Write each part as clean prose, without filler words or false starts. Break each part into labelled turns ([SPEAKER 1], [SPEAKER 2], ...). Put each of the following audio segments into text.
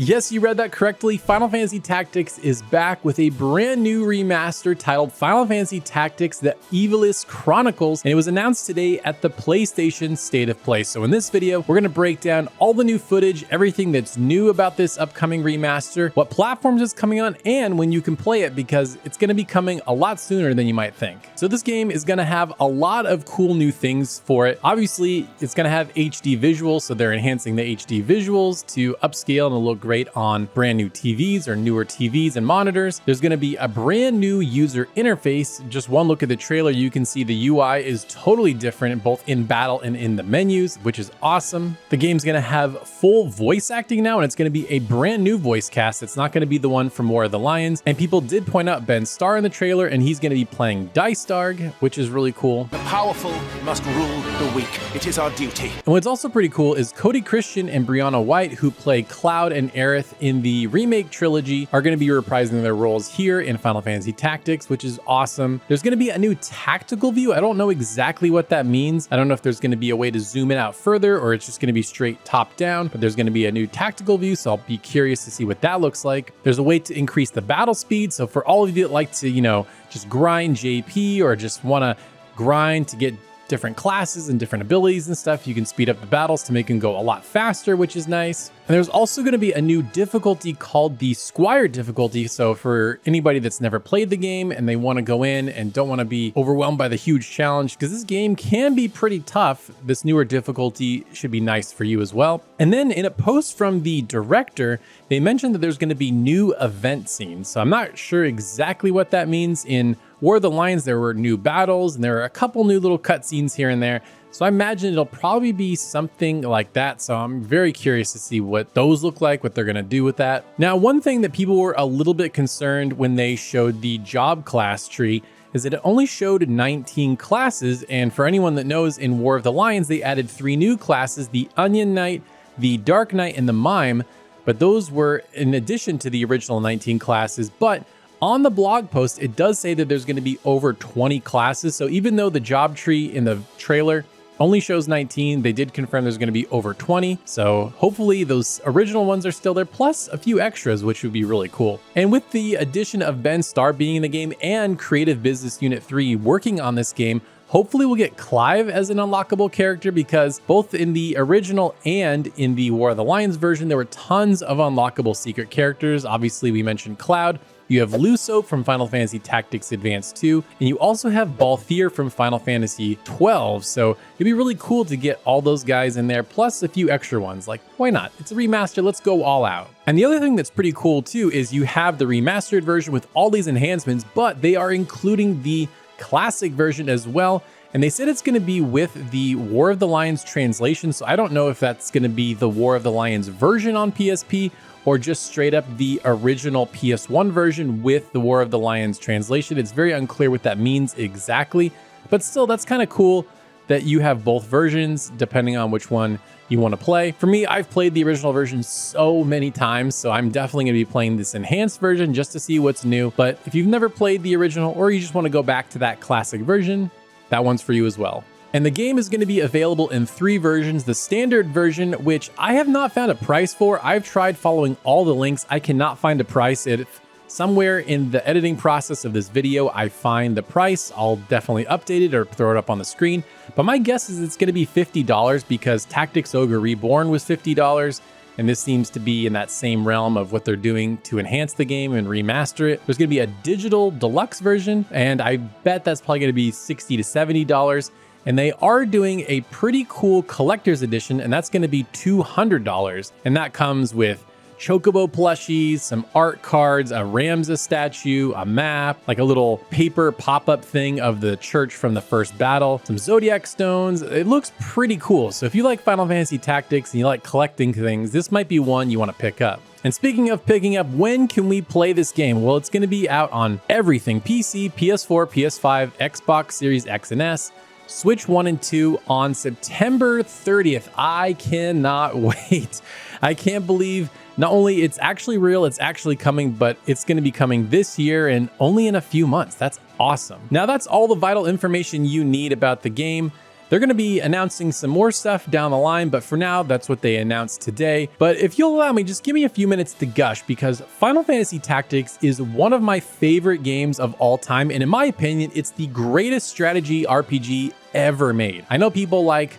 [SPEAKER 1] Yes, you read that correctly. Final Fantasy Tactics is back with a brand new remaster titled Final Fantasy Tactics: The Ivalice Chronicles, and it was announced today at the PlayStation State of Play. So in this video, we're going to break down all the new footage, everything that's new about this upcoming remaster, what platforms it's coming on, and when you can play it, because it's going to be coming a lot sooner than you might think. So this game is going to have a lot of cool new things for it. Obviously, it's going to have HD visuals, so they're enhancing the HD visuals to upscale and look great on brand new TVs or newer TVs and monitors. There's going to be a brand new user interface. Just one look at the trailer, you can see the UI is totally different both in battle and in the menus, which is awesome. The game's going to have full voice acting now, and it's going to be a brand new voice cast. It's not going to be the one from War of the Lions. And people did point out Ben Starr in the trailer, and he's going to be playing Dice Darg, which is really cool.
[SPEAKER 2] The powerful must rule the weak. It is our duty.
[SPEAKER 1] And what's also pretty cool is Cody Christian and Brianna White, who play Cloud and Aerith in the remake trilogy, are going to be reprising their roles here in Final Fantasy Tactics, which is awesome. There's going to be a new tactical view. I don't know exactly what that means. I don't know if there's going to be a way to zoom it out further or it's just going to be straight top down, but there's going to be a new tactical view, so I'll be curious to see what that looks like. There's a way to increase the battle speed. So for all of you that like to, just grind JP or just want to grind to get different classes and different abilities and stuff, you can speed up the battles to make them go a lot faster, which is nice. And there's also going to be a new difficulty called the Squire difficulty. So for anybody that's never played the game and they want to go in and don't want to be overwhelmed by the huge challenge, because this game can be pretty tough, this newer difficulty should be nice for you as well. And then in a post from the director, they mentioned that there's going to be new event scenes. So I'm not sure exactly what that means. In War of the Lions, there were new battles and there were a couple new little cutscenes here and there. So I imagine it'll probably be something like that. So I'm very curious to see what those look like, what they're going to do with that. Now, one thing that people were a little bit concerned when they showed the job class tree is that it only showed 19 classes. And for anyone that knows, in War of the Lions, they added 3 new classes: the Onion Knight, the Dark Knight, and the Mime. But those were in addition to the original 19 classes. But on the blog post, it does say that there's going to be over 20 classes. So even though the job tree in the trailer only shows 19, they did confirm there's going to be over 20. So hopefully those original ones are still there, plus a few extras, which would be really cool. And with the addition of Ben Starr being in the game and Creative Business Unit 3 working on this game, hopefully we'll get Clive as an unlockable character, because both in the original and in the War of the Lions version, there were tons of unlockable secret characters. Obviously, we mentioned Cloud. You have Luso from Final Fantasy Tactics Advance 2, and you also have Balthier from Final Fantasy 12. So it'd be really cool to get all those guys in there, plus a few extra ones. Like, why not? It's a remaster, let's go all out. And the other thing that's pretty cool too is you have the remastered version with all these enhancements, but they are including the classic version as well. And they said it's going to be with the War of the Lions translation. So I don't know if that's going to be the War of the Lions version on PSP or just straight up the original PS1 version with the War of the Lions translation. It's very unclear what that means exactly, but still, that's kind of cool that you have both versions depending on which one you want to play. For me, I've played the original version so many times, so I'm definitely going to be playing this enhanced version just to see what's new. But if you've never played the original, or you just want to go back to that classic version, that one's for you as well. And the game is going to be available in 3 versions. The standard version, which I have not found a price for. I've tried following all the links. I cannot find a price. If somewhere in the editing process of this video I find the price, I'll definitely update it or throw it up on the screen. But my guess is it's going to be $50, because Tactics Ogre Reborn was $50. And this seems to be in that same realm of what they're doing to enhance the game and remaster it. There's going to be a digital deluxe version, and I bet that's probably going to be $60 to $70. And they are doing a pretty cool collector's edition, and that's going to be $200. And that comes with Chocobo plushies, some art cards, a Ramses statue, a map, like a little paper pop-up thing of the church from the first battle, some Zodiac stones. It looks pretty cool. So if you like Final Fantasy Tactics and you like collecting things, this might be one you want to pick up. And speaking of picking up, when can we play this game? Well, it's going to be out on everything: PC, PS4, PS5, Xbox Series X and S, Switch 1 and 2 on September 30th. I cannot wait. I can't believe not only it's actually real, it's actually coming, but it's going to be coming this year and only in a few months. That's awesome. Now that's all the vital information you need about the game. They're going to be announcing some more stuff down the line, but for now, that's what they announced today. But if you'll allow me, just give me a few minutes to gush, because Final Fantasy Tactics is one of my favorite games of all time, and in my opinion, it's the greatest strategy RPG ever made. I know people like,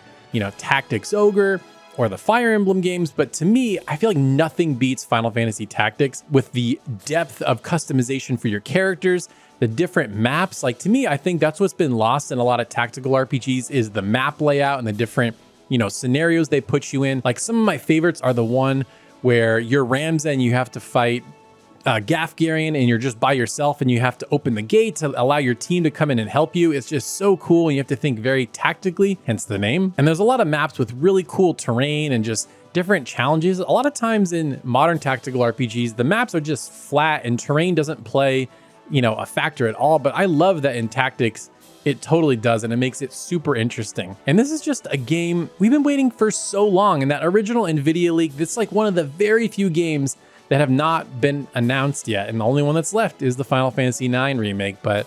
[SPEAKER 1] Tactics Ogre or the Fire Emblem games, but to me, I feel like nothing beats Final Fantasy Tactics with the depth of customization for your characters, the different maps. Like, to me, I think that's what's been lost in a lot of tactical RPGs is the map layout and the different, scenarios they put you in. Like, some of my favorites are the one where you're Ramza and you have to fight Gafgarian and you're just by yourself and you have to open the gate to allow your team to come in and help you. It's just so cool, and you have to think very tactically, hence the name. And there's a lot of maps with really cool terrain and just different challenges. A lot of times in modern tactical RPGs, the maps are just flat and terrain doesn't play, a factor at all. But I love that in Tactics, it totally does, and it makes it super interesting. And this is just a game we've been waiting for so long. And that original NVIDIA leak, that's like one of the very few games that have not been announced yet. And the only one that's left is the Final Fantasy IX remake, but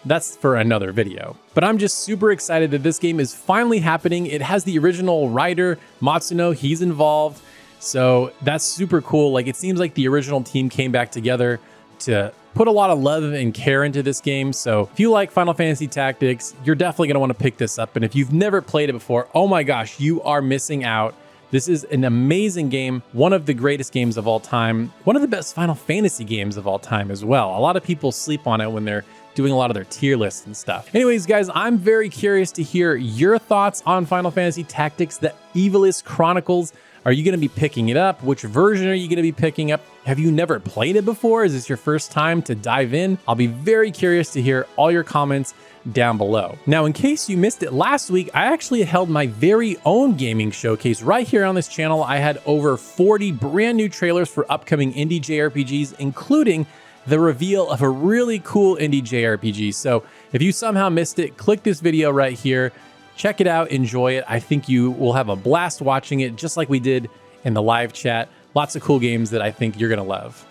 [SPEAKER 1] that's for another video. But I'm just super excited that this game is finally happening. It has the original writer, Matsuno, he's involved. So that's super cool. Like, it seems like the original team came back together to put a lot of love and care into this game. So if you like Final Fantasy Tactics, you're definitely gonna wanna pick this up. And if you've never played it before, oh my gosh, you are missing out. This is an amazing game, one of the greatest games of all time, one of the best Final Fantasy games of all time as well. A lot of people sleep on it when they're doing a lot of their tier lists and stuff. Anyways, guys, I'm very curious to hear your thoughts on Final Fantasy Tactics, the Ivalice Chronicles. Are you going to be picking it up? Which version are you going to be picking up? Have you never played it before? Is this your first time to dive in? I'll be very curious to hear all your comments down below. Now, in case you missed it last week, I actually held my very own gaming showcase right here on this channel. I had over 40 brand new trailers for upcoming indie JRPGs, including the reveal of a really cool indie JRPG. So if you somehow missed it, click this video right here. Check it out, enjoy it. I think you will have a blast watching it, just like we did in the live chat. Lots of cool games that I think you're gonna love.